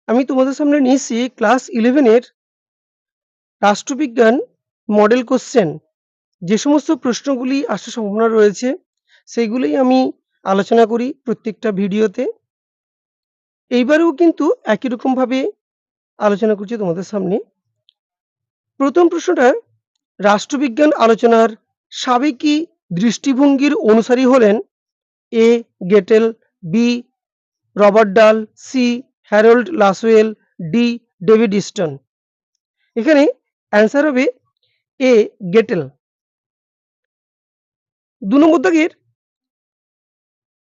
আমি তোমাদের সামনে নিয়েছি ক্লাস 11 এর রাষ্ট্রবিজ্ঞান মডেল কোশ্চেন। যে সমস্ত প্রশ্নগুলি আসার সম্ভাবনা রয়েছে সেইগুলোই আমি আলোচনা করি প্রত্যেকটা ভিডিওতে। এইবারেও কিন্তু একই রকমভাবে আলোচনা করছি তোমাদের সামনে। প্রথম প্রশ্নটা, রাষ্ট্রবিজ্ঞান আলোচনার সাবেকি দৃষ্টিভঙ্গির অনুসারী হলেন A Gettell, B Robert Dahl, C Harold Lasswell, D David Easton. এখানে অ্যান্সার হবে এ গেটেল। ২ নম্বর দাগের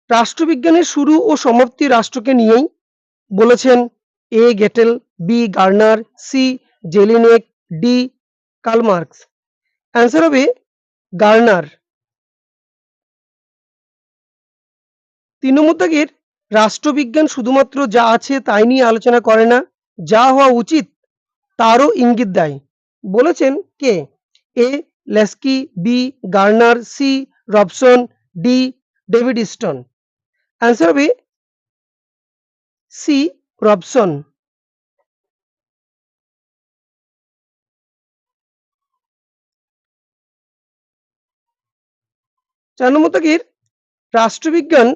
রাষ্ট্রবিজ্ঞানের শুরু ও সমাপ্তি রাষ্ট্রকে নিয়েই বলেছেন A Gettell, B Garner, C Jellinek, D Karl Marx. Answer হবে গার্নার। ৩ নম্বর দাগের রাষ্ট্রবিজ্ঞান শুধুমাত্র যা আছে তাই নিয়ে আলোচনা করে না, যা হওয়া উচিত তারও ইঙ্গিত দেয়। বলেছেন কে? A Laski, B Garner, C Robson, D David Easton. Answer হবে সি রবসন। ৪ নম্বর দাগের রাষ্ট্রবিজ্ঞান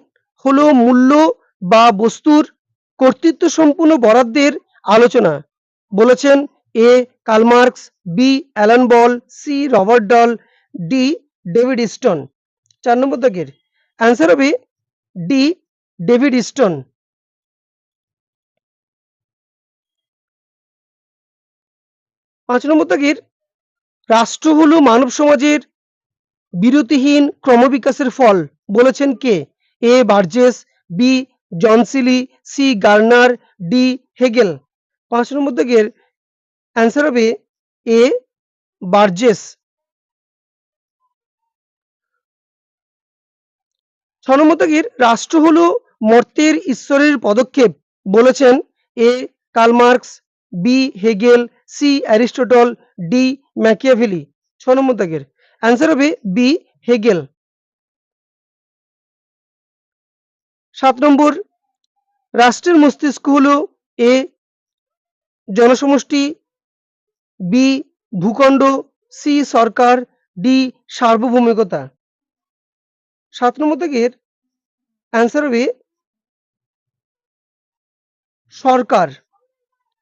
হলো মূল্য বা বস্তুর কর্তৃত্ব সম্পূর্ণ বরাদ্দের আলোচনা। বলেছেন A Karl Marx, B Alan Ball, C Robert Dahl, D David Easton. ৪ number দাগের অ্যান্সার হবে ডি ডেভিড ইস্টন। ৫ নম্বর দাগের রাষ্ট্র হলো মানব সমাজের বিরতিহীন ক্রমবিকাশের ফল। বলেছেন কে? A Burgess, B John Seeley, C Garner, D Hegel. ৫ number দাগের অ্যান্সার হবে এ বার্জেস। ৬ নম্বর দাগের রাষ্ট্র হলো মর্তের ঈশ্বরের পদক্ষেপ। বলেছেন A Karl Marx, B Hegel, C Aristotle, D Machiavelli. ৬ number দাগের অ্যান্সার হবে বি হেগেল। ৭ নম্বর রাষ্ট্রের মস্তিষ্ক হলো এ জনসমষ্টি, বি ভূখণ্ড, সি সরকার, ডি সার্বভৌমিকতা। ৭ নম্বর দাগের অ্যান্সার হবে সরকার,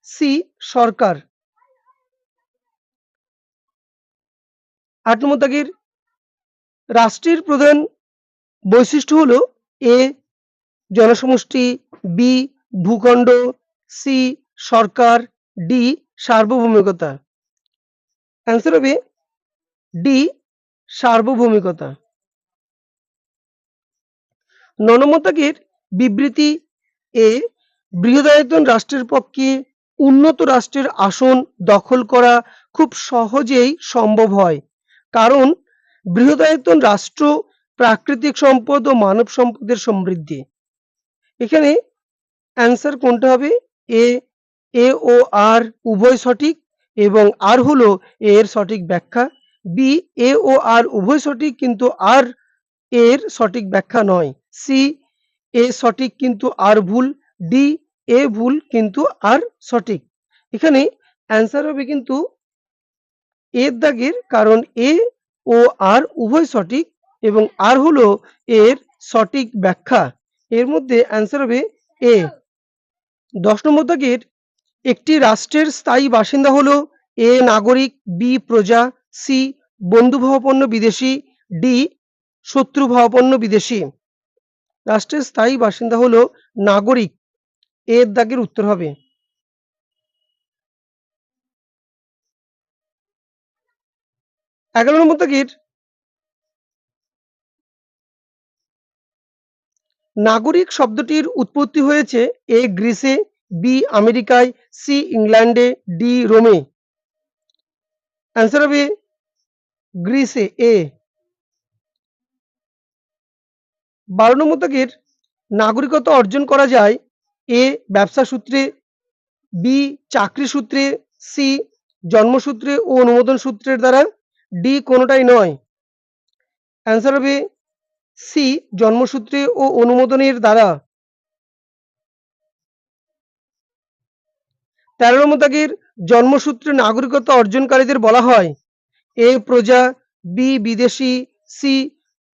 সি সরকার। ৮ নম্বর দাগের রাষ্ট্রের প্রধান বৈশিষ্ট্য হলো এ জনসমষ্টি, বি ভূখণ্ড, সি সরকার, ডি সার্বভৌমিকতা। অ্যান্সার হবে ডি সার্বভৌমিকতা। ৯ নম্বর দাগের বিবৃতি এ বৃহদায়তন রাষ্ট্রের পক্ষে উন্নত রাষ্ট্রের আসন দখল করা খুব সহজেই সম্ভব হয়, কারণ বৃহদায়তন রাষ্ট্র প্রাকৃতিক সম্পদ ও মানব সম্পদের সমৃদ্ধি। এখানে অ্যান্সার কোনটা হবে? এ, এ ও আর উভয় সঠিক এবং আর হলো এ এর সঠিক ব্যাখ্যা। বি, এ ও আর উভয় সঠিক কিন্তু আর এর সঠিক ব্যাখ্যা নয়। সি, এ সঠিক কিন্তু আর ভুল। ডি, এ ভুল কিন্তু আর সঠিক। এখানে অ্যান্সার হবে কিন্তু এর দাগের, কারণ এ ও আর উভয় সঠিক এবং আর হলো এর সঠিক ব্যাখ্যা। এর মধ্যে অ্যান্সার হবে এ। ১০ নম্বর দাগের একটি রাষ্ট্রের স্থায়ী বাসিন্দা হলো এ নাগরিক, বি প্রজা, সি বন্ধুভাবাপন্ন বিদেশী, ডি শত্রুভাবাপন্ন বিদেশী। রাষ্ট্রের স্থায়ী বাসিন্দা হলো নাগরিক। এর দাগের উত্তর হবে। ১১ নম্বর দাগের নাগরিক শব্দটির উৎপত্তি হয়েছে এ গ্রিসে, বি আমেরিকায়, সি ইংল্যান্ডে, ডি রোমে। অ্যান্সার হবে গ্রিসে, এ। ১২ নম্বর দাগের নাগরিকত্ব অর্জন করা যায় এ ব্যবসা সূত্রে, বি চাকরি সূত্রে, সি জন্মসূত্রে ও অনুমোদন সূত্রের দ্বারা, ডি কোনোটাই নয়। অ্যান্সার হবে সি জন্মসূত্রে ও অনুমোদনের দ্বারা। 13 নম্বর দাগের জন্মসূত্রে নাগরিকত্ব অর্জনকারীদের বলা হয় এ প্রজা, বি বিদেশি, সি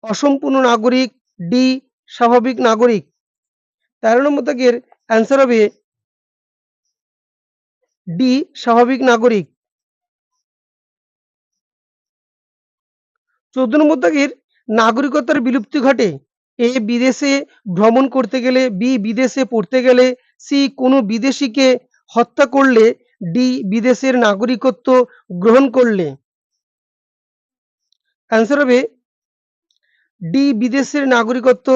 অসম্পূর্ণ নাগরিক, ডি স্বাভাবিক নাগরিক। 13 নম্বর দাগের অ্যান্সার হবে ডি স্বাভাবিক নাগরিক। 14 নম্বর দাগের নাগরিকতার বিলুপ্তি ঘটে এ বিদেশে ভ্রমণ করতে গেলে, বি বিদেশে পড়তে গেলে, সি কোনো বিদেশিকে হত্যা করলে, ডি বিদেশের নাগরিকত্ব গ্রহণ করলে। অ্যান্সার হবে ডি বিদেশের নাগরিকত্ব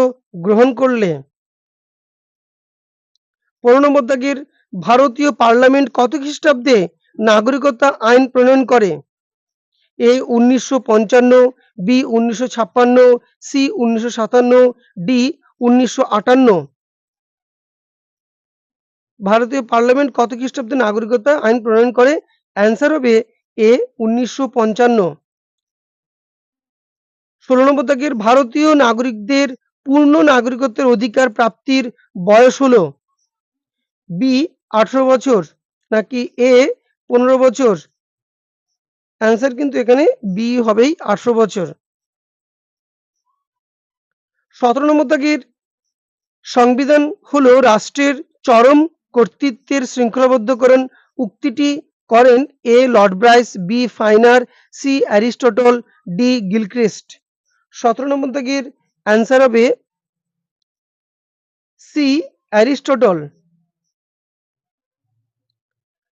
গ্রহণ করলে। 15 নম্বর দাগের ভারতীয় পার্লামেন্ট কত খ্রিস্টাব্দে নাগরিকতা আইন প্রণয়ন করে? এ 1955, বি 1956, সি 1957, ডি 1958। ভারতীয় পার্লামেন্ট কত খ্রিস্টাব্দে নাগরিকতা আইন প্রণয়ন করে? অ্যান্সার হবে এ 1955। 16 নম্বর দাগের ভারতীয় নাগরিকদের পূর্ণ নাগরিকত্বের অধিকার প্রাপ্তির বয়স হলো বি 18 বছর নাকি এ 15 বছর? অ্যান্সার কিন্তু এখানে বি হবেই 18 বছর। 17 নম্বর দাগের সংবিধান হলো রাষ্ট্রের চরম কর্তৃত্বের শৃঙ্খলাবদ্ধকরণ উক্তিটি করেন A Lord Bryce, B Finer, C Aristotle, D Gilchrist. 17 number দাগের অ্যান্সার হবে সি অ্যারিস্টটল।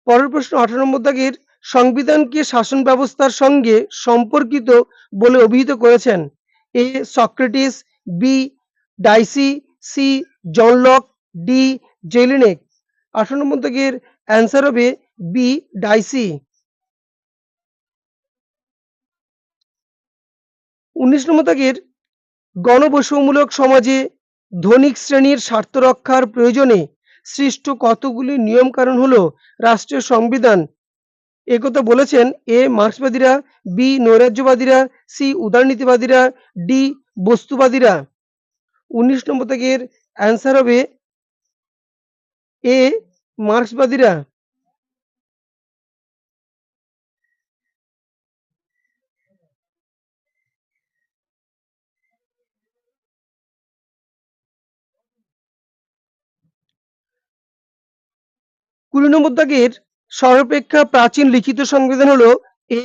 পরের প্রশ্ন 18 নম্বর দাগের সংবিধানকে শাসন ব্যবস্থার সঙ্গে সম্পর্কিত বলে অভিহিত করেছেন A Socrates, B Dicey, C John Locke, D Jellinek. 18 number দাগের অ্যান্সার হবে বি ডাইসি। 19 নম্বর দাগের গণবৈষম্যমূলক সমাজে ধনিক শ্রেণীর স্বার্থ রক্ষার প্রয়োজনে সৃষ্ট কতগুলি নিয়মকানুন হলো রাষ্ট্রের সংবিধান একথা বলেছেন এ মার্ক্সবাদীরা, বি নৈরাজ্যবাদীরা, সি উদারনীতিবাদীরা, ডি বস্তুবাদীরা। 19 নম্বর দাগের অ্যান্সার হবে এ মার্ক্সবাদীরা। কুড়ি নম্বর দাগের সর্বাপেক্ষা প্রাচীন লিখিত সংবিধান হলো এ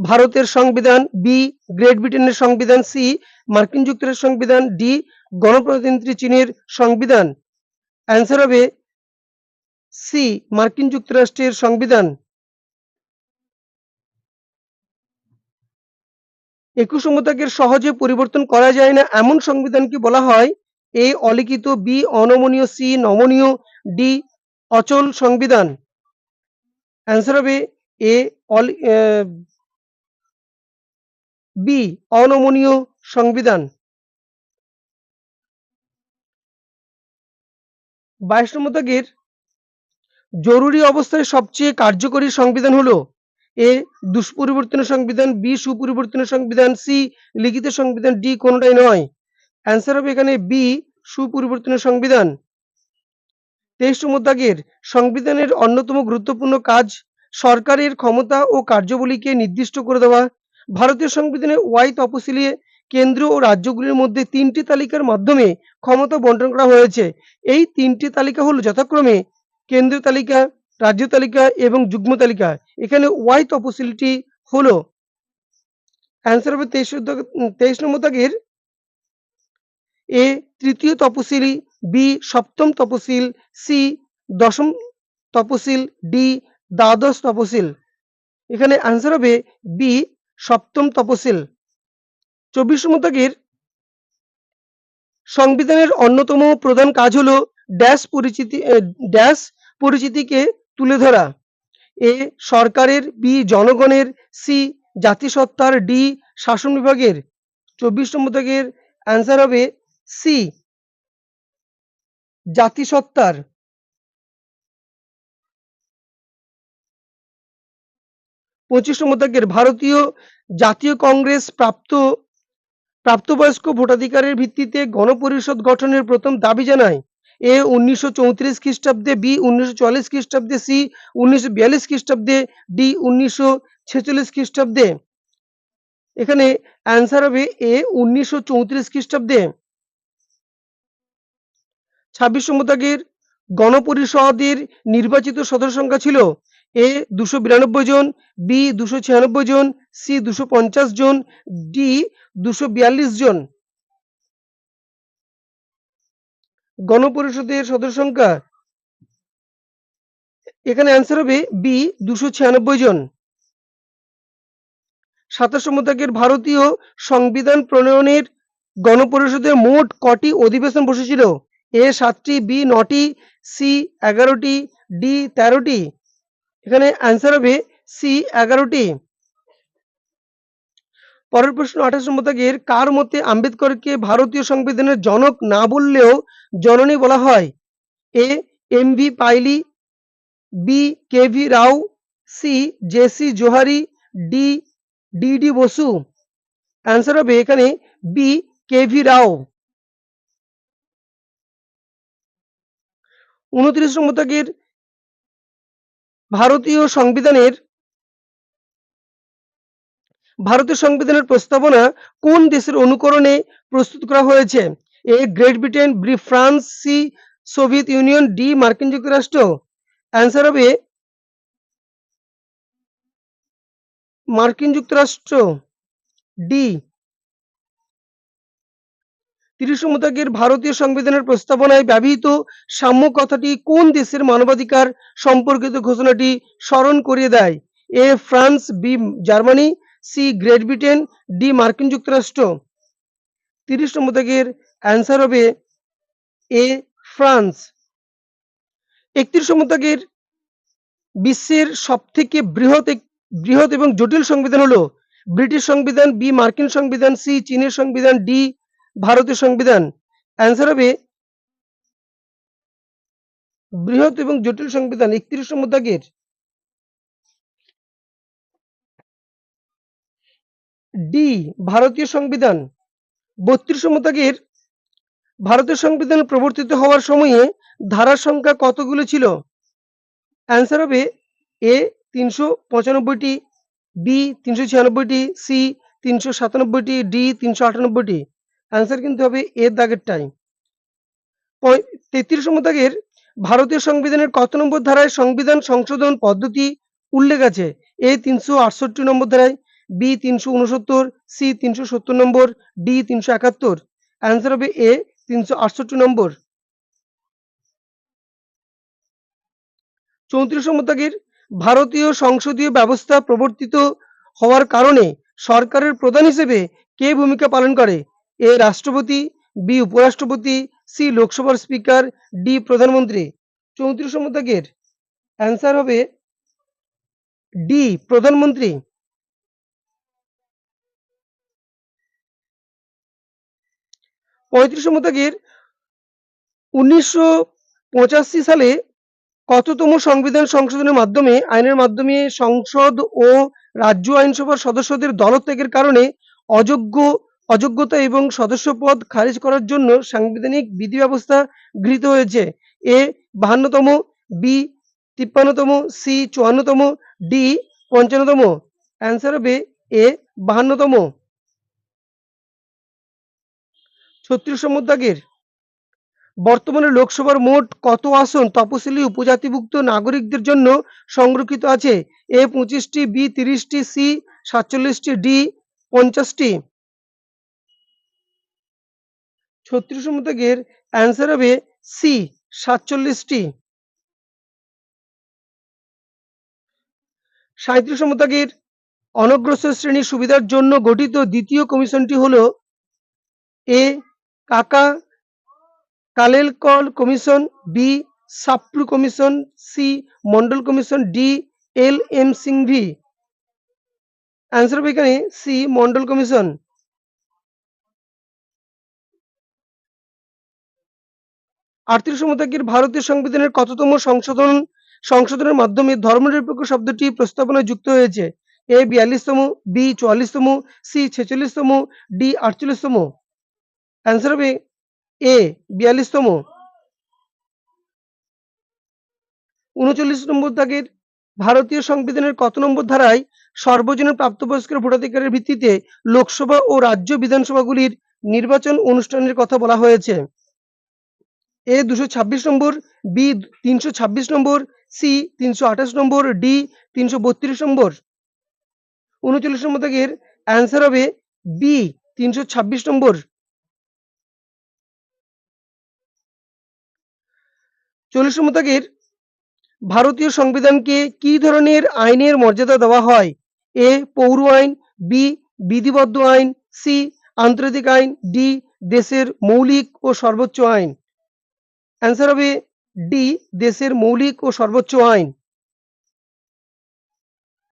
ভারতের সংবিধান, বি গ্রেট ব্রিটেনের সংবিধান, সি মার্কিন যুক্তরাষ্ট্রের সংবিধান, ডি গণপ্রজাতন্ত্রী চীনের সংবিধান। অ্যান্সার হবে সি মার্কিন যুক্তরাষ্ট্রের সংবিধান। 21 নম্বর দাগের সহজে পরিবর্তন করা যায় না এমন সংবিধানকে বলা হয় এ অলিখিত, বি অনমনীয়, সি নমনীয়, ডি অচল সংবিধান। অ্যান্সার হবে এ বি অনমনীয় সংবিধান। 22 নম্বর দাগের জরুরি অবস্থায় সবচেয়ে কার্যকরী সংবিধান হলো এ দুষ্পরিবর্তনীয় সংবিধান, বি সুপরিবর্তনীয় সংবিধান, সি লিখিত সংবিধান, ডি কোনোটাই নয়। অ্যান্সার হবে এখানে বি সুপরিবর্তনীয় সংবিধান। 23 নম্বর দাগের সংবিধানের অন্যতম গুরুত্বপূর্ণ কাজ সরকারের ক্ষমতা ও কার্যাবলীকে নির্দিষ্ট করে দেওয়া। ভারতীয় সংবিধানে ওয়াই তফসিলে কেন্দ্র ও রাজ্যগুলির মধ্যে 3টি তালিকার মাধ্যমে ক্ষমতা বন্টন করা হয়েছে। এই 3টি তালিকা হলো যথাক্রমে কেন্দ্রীয় তালিকা, রাজ্য তালিকা এবং যুগ্ম তালিকা। এখানে ওয়াই তফসিলটি হলো অ্যান্সার হবে 23 নম্বর দাগের এ তৃতীয় তফসিল, বি সপ্তম তফসিল, সি দশম তফসিল, ডি দ্বাদশ তফসিল। এখানে অ্যান্সার হবে বি সপ্তম তফসিল। 24 নম্বর দাগের সংবিধানের অন্যতম প্রধান কাজ হলো ড্যাশ পরিচিতিকে তুলে ধরা এ সরকারের, বি জনগণের, সি জাতিসত্তার, ডি শাসন বিভাগের। 24 নম্বর দাগের অ্যান্সার হবে সি জাতিসত্তার। 25 নম্বর দাগের ভারতীয় জাতীয় কংগ্রেস প্রাপ্তবয়স্ক ভোটাধিকারের ভিত্তিতে গণপরিষদ গঠনের প্রথম দাবি জানায় এ 1934 খ্রিস্টাব্দে, বি 1944 খ্রিস্টাব্দে, সি 1942 খ্রিস্টাব্দে, ডি 1946 খ্রিস্টাব্দে। এখানে অ্যান্সার হবে এ 1934 খ্রিস্টাব্দে। 26 নম্বর দাগের গণপরিষদের নির্বাচিত সদস্য সংখ্যা ছিল এ 292 জন, বি 296 জন, সি 250 জন, ডি 242 জন। গণপরিষদের সদস্য সংখ্যা এখানে অ্যান্সার হবে বি 296 জন। 27 নম্বর দাগের ভারতীয় সংবিধান প্রণয়নের গণপরিষদে মোট কটি অধিবেশন বসেছিল? এ 7টি, বি 9টি, সি 11টি, ডি 13টি। এখানে অ্যান্সার হবে সি 11টি। পরের প্রশ্ন 28 নম্বর দাগের কার মতে আম্বেদকরকে ভারতীয় সংবিধানের জনক না বললেও জননী বলা হয়? A M V Pylee, B K V Rao, C J C Johari, D D D Basu. Answer হবে এখানে বি কে ভি রাও। 29 নম্বর দাগের ভারতীয় সংবিধানের প্রস্তাবনা কোন দেশের অনুকরণে প্রস্তুত করা হয়েছে? A Great Britain, B France, C Soviet Union, D মার্কিন যুক্তরাষ্ট্র। অ্যান্সার হবে মার্কিন যুক্তরাষ্ট্র, ডি। 30 নম্বর দাগের ভারতীয় সংবিধানের প্রস্তাবনায় ব্যবহৃত সাম্য কথাটি কোন দেশের মানবাধিকার সম্পর্কিত ঘোষণাটি স্মরণ করিয়ে দেয়? A France, B Germany, C Great Britain, D মার্কিন যুক্তরাষ্ট্র। 30 নম্বর দাগের অ্যান্সার হবে এ ফ্রান্স। 31 নম্বর দাগের বিশ্বের সবথেকে বৃহৎ এবং জটিল সংবিধান হলো? ব্রিটিশ সংবিধান, বি মার্কিন সংবিধান, সি চীনের সংবিধান, ডি ভারতের সংবিধান। অ্যান্সার হবে বৃহৎ এবং জটিল সংবিধান 31 নম্বর দাগের ডি ভারতীয় সংবিধান। 32 নম্বর দাগের ভারতের সংবিধান প্রবর্তিত হওয়ার সময়ে ধারার সংখ্যা কতগুলো ছিল? অ্যান্সার হবে এ 395টি, বি 396টি, সি 397টি, ডি 398টি। অ্যান্সার কিন্তু হবে এর দাগেরটাই। 33 নম্বর দাগের ভারতীয় সংবিধানের কত নম্বর ধারায় সংবিধান সংশোধন পদ্ধতি উল্লেখ আছে? এ 368 নম্বর ধারায়, বি 369, সি 370 নম্বর, ডি 371। অ্যান্সার হবে এ 368 নম্বর। 34 নম্বর দাগের ভারতীয় সংসদীয় ব্যবস্থা প্রবর্তিত হওয়ার কারণে সরকারের প্রধান হিসেবে কে ভূমিকা পালন করে? এ রাষ্ট্রপতি, বি উপরাষ্ট্রপতি, সি লোকসভার স্পিকার, ডি প্রধানমন্ত্রী। 34 নম্বর দাগের অ্যান্সার হবে ডি প্রধানমন্ত্রী। 35 নম্বর দাগের 1985 সালে কততম সংবিধান সংশোধনের মাধ্যমে আইনের মাধ্যমে সংসদ ও রাজ্য আইনসভার সদস্যদের দলত্যাগের কারণে অযোগ্যতা এবং সদস্যপদ খারিজ করার জন্য সাংবিধানিক বিধি ব্যবস্থা গৃহীত হয়েছে? এ 52তম, বি 53তম, সি 54তম, ডি 55তম। অ্যান্সার হবে এ 52তম। 36 নম্বর দাগের বর্তমানে লোকসভার মোট কত আসন তপশিলি উপজাতিভুক্ত নাগরিকদের জন্য সংরক্ষিত আছে? এ 25টি, বি 30টি, সি 47টি, ডি 50টি। 36 নম্বর দাগের অ্যান্সার হবে সি 47টি। 37 নম্বর দাগের অনগ্রসর শ্রেণীর সুবিধার জন্য গঠিত দ্বিতীয় কমিশনটি হল? A Kaka Kalelkar commission, B Sapru commission, C Mandal commission, D L M Singhvi. Answer হবে এখানে সি মন্ডল কমিশন। 38 নম্বর দাগের ভারতীয় সংবিধানের কততম সংশোধনের মাধ্যমে ধর্মনিরপেক্ষ শব্দটি প্রস্তাবনায় যুক্ত হয়েছে? এ 42তম, বি 44তম, সি 46তম, ডি 48তম। অ্যান্সার হবে এ 42তম। ৩৯ নম্বর দাগের ভারতীয় সংবিধানের কত নম্বর ধারায় সর্বজনীন প্রাপ্তবয়স্কের ভোটাধিকারের ভিত্তিতে লোকসভা ও রাজ্য বিধানসভাগুলির নির্বাচন অনুষ্ঠানের কথা বলা হয়েছে? এ 226 নম্বর, বি 326 নম্বর, সি 328 নম্বর, ডি 332 নম্বর। ৩৯ নম্বর দাগের অ্যান্সার হবে বি 326 নম্বর। ৪০ নম্বর দাগের ভারতীয় সংবিধানকে কি ধরনের আইনের মর্যাদা দেওয়া হয়? এ পৌর আইন, বি বিধিবদ্ধ আইন, সি আন্তর্জাতিক আইন, ডি দেশের মৌলিক ও সর্বোচ্চ আইন। অ্যান্সার হবে ডি দেশের মৌলিক ও সর্বোচ্চ আইন।